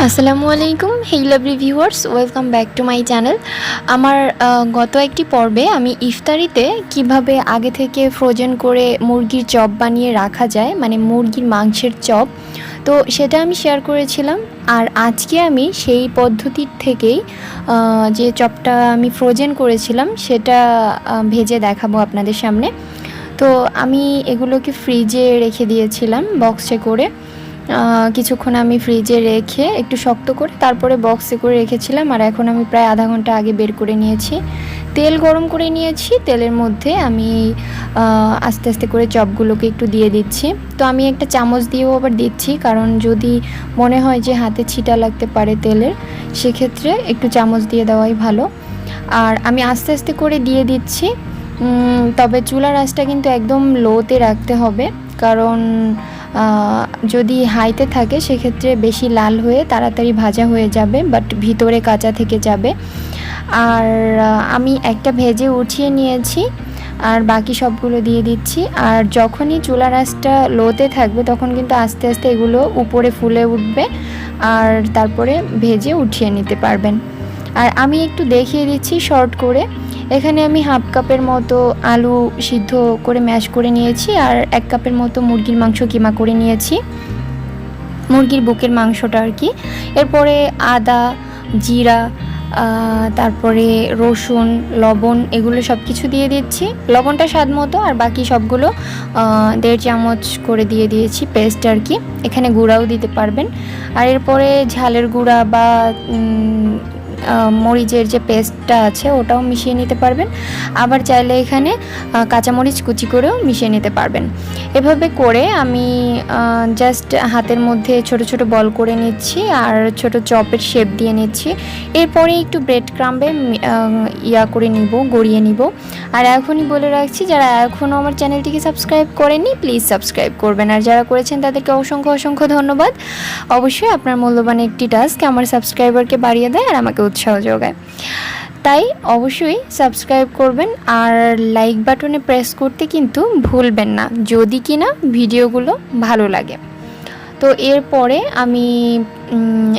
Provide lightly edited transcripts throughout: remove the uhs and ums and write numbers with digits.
আসসালামু আলাইকুম, hey lovely viewers, welcome back to my channel. আমার গত একটি পর্বে আমি ইফতারিতে কিভাবে আগে থেকে ফ্রোজেন করে মুরগির চপ বানিয়ে রাখা যায়, মানে মুরগির মাংসের চপ, তো সেটা আমি শেয়ার করেছিলাম। আর আজকে আমি সেই পদ্ধতির থেকেই যে চপটা আমি ফ্রোজেন করেছিলাম সেটা ভেজে দেখাবো আপনাদের সামনে। তো আমি এগুলোকে ফ্রিজে রেখে দিয়েছিলাম বক্সে করে, কিছুক্ষণ আমি ফ্রিজে রেখে একটু শক্ত করে তারপরে বক্সে করে রেখেছিলাম। আর এখন আমি প্রায় আধা ঘন্টা আগে বের করে নিয়েছি, তেল গরম করে নিয়েছি। তেলের মধ্যে আমি আস্তে আস্তে করে চপগুলোকে একটু দিয়ে দিচ্ছি। তো আমি একটা চামচ দিয়েও আবার দিচ্ছি, কারণ যদি মনে হয় যে হাতে ছিটা লাগতে পারে তেলের, সেক্ষেত্রে একটু চামচ দিয়ে দেওয়াই ভালো। আর আমি আস্তে আস্তে করে দিয়ে দিচ্ছি, তবে চুলার আঁচটা কিন্তু একদম লোতে রাখতে হবে, কারণ যদি হাইতে থাকে সেক্ষেত্রে বেশি লাল হয়ে তাড়াতাড়ি ভাজা হয়ে যাবে, বাট ভিতরে কাঁচা থেকে যাবে। আর আমি একটা ভেজে উঠিয়ে নিয়েছি আর বাকি সবগুলো দিয়ে দিচ্ছি। আর যখনই চুলার আঁচটা লোতে থাকবে তখন কিন্তু আস্তে আস্তে এগুলো উপরে ফুলে উঠবে, আর তারপরে ভেজে উঠিয়ে নিতে পারবেন। আর আমি একটু দেখিয়ে দিচ্ছি শর্ট করে। এখানে আমি হাফ কাপের মতো আলু সিদ্ধ করে ম্যাশ করে নিয়েছি, আর 1 কাপের মতো মুরগির মাংস কিমা করে নিয়েছি, মুরগির বুকের মাংসটা আর কি। এরপরে আদা, জিরা, তারপরে রসুন, লবণ, এগুলো সব কিছু দিয়ে দিচ্ছি। লবণটা স্বাদ মতো, আর বাকি সবগুলো 1.5 চামচ করে দিয়ে দিয়েছি পেস্ট আর কি। এখানে গুঁড়াও দিতে পারবেন। আর এরপরে ঝালের গুঁড়া বা মরিচের যে পেস্টটা আছে ওটাও মিশিয়ে নিতে পারবেন। আবার চাইলে এখানে কাঁচামরিচ কুচি করেও মিশিয়ে নিতে পারবেন। এভাবে করে আমি জাস্ট হাতের মধ্যে ছোট ছোট বল করে নিচ্ছি আর ছোট চপের শেপ দিয়ে নিচ্ছি। এরপরে একটু ব্রেড ক্রাম্বে করে নিব, গড়িয়ে নিব। আর এখনই বলে রাখছি, যারা এখনও আমার চ্যানেলটিকে সাবস্ক্রাইব করেননি প্লিজ সাবস্ক্রাইব করবেন, আর যারা করেছেন তাদেরকে অসংখ্য অসংখ্য ধন্যবাদ। অবশ্যই আপনার মূল্যবান একটি টাস্ক আমার সাবস্ক্রাইবারকে বাড়িয়ে দেয় আর আমাকে উৎসাহ যোগায়, তাই অবশ্যই সাবস্ক্রাইব করবেন। আর লাইক বাটনে প্রেস করতে কিন্তু ভুলবেন না, যদি কিনা ভিডিওগুলো ভালো লাগে। তো এরপরে আমি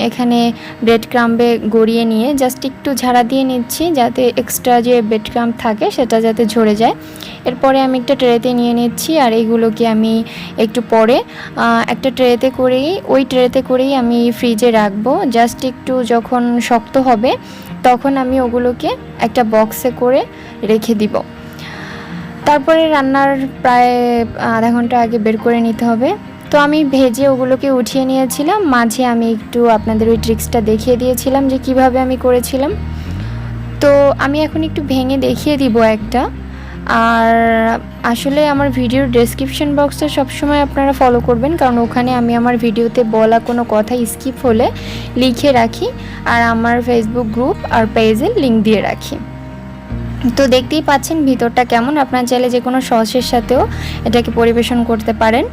এখানে ব্রেড ক্রাম্বে গড়িয়ে নিয়ে জাস্ট একটু ঝাড়া দিয়ে নিচ্ছি, যাতে এক্সট্রা যে ব্রেড ক্রাম্ব থাকে সেটা যাতে ঝরে যায়। এরপরে আমি একটা ট্রেতে নিয়ে নিচ্ছি, আর এইগুলোকে আমি একটু পরে একটা ওই ট্রেতে করেই আমি ফ্রিজে রাখবো। জাস্ট একটু যখন শক্ত হবে তখন আমি ওগুলোকে একটা বক্সে করে রেখে দিব। তারপরে রান্নার প্রায় আধা ঘন্টা আগে বের করে নিতে হবে। তো আমি ভেজে ওগুলোকে উঠিয়ে নিয়েছিলাম, মাঝে আমি একটু আপনাদের ওই ট্রিক্সটা দেখিয়ে দিয়েছিলাম যে কিভাবে আমি করেছিলাম। তো আমি এখন একটু ভেঙে দেখিয়ে দিব একটা। আর আসলে আমার ভিডিওর ডেসক্রিপশন বক্সটা সবসময় আপনারা ফলো করবেন, কারণ ওখানে আমি আমার ভিডিওতে বলা কোনো কথা স্কিপ হলে লিখে রাখি, আর আমার ফেসবুক গ্রুপ আর পেজের লিঙ্ক দিয়ে রাখি। তো দেখতেই পাচ্ছেন ভিতরটা কেমন। আপনার চাইলে যে কোনো সসের সাথেও এটাকে পরিবেশন করতে পারেন।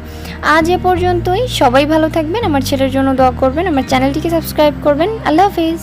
আজ এ পর্যন্তই, সবাই ভালো থাকবেন, আমার ছেলের জন্য দোয়া করবেন, আমার চ্যানেলটিকে সাবস্ক্রাইব করবেন। আল্লাহ হাফিজ।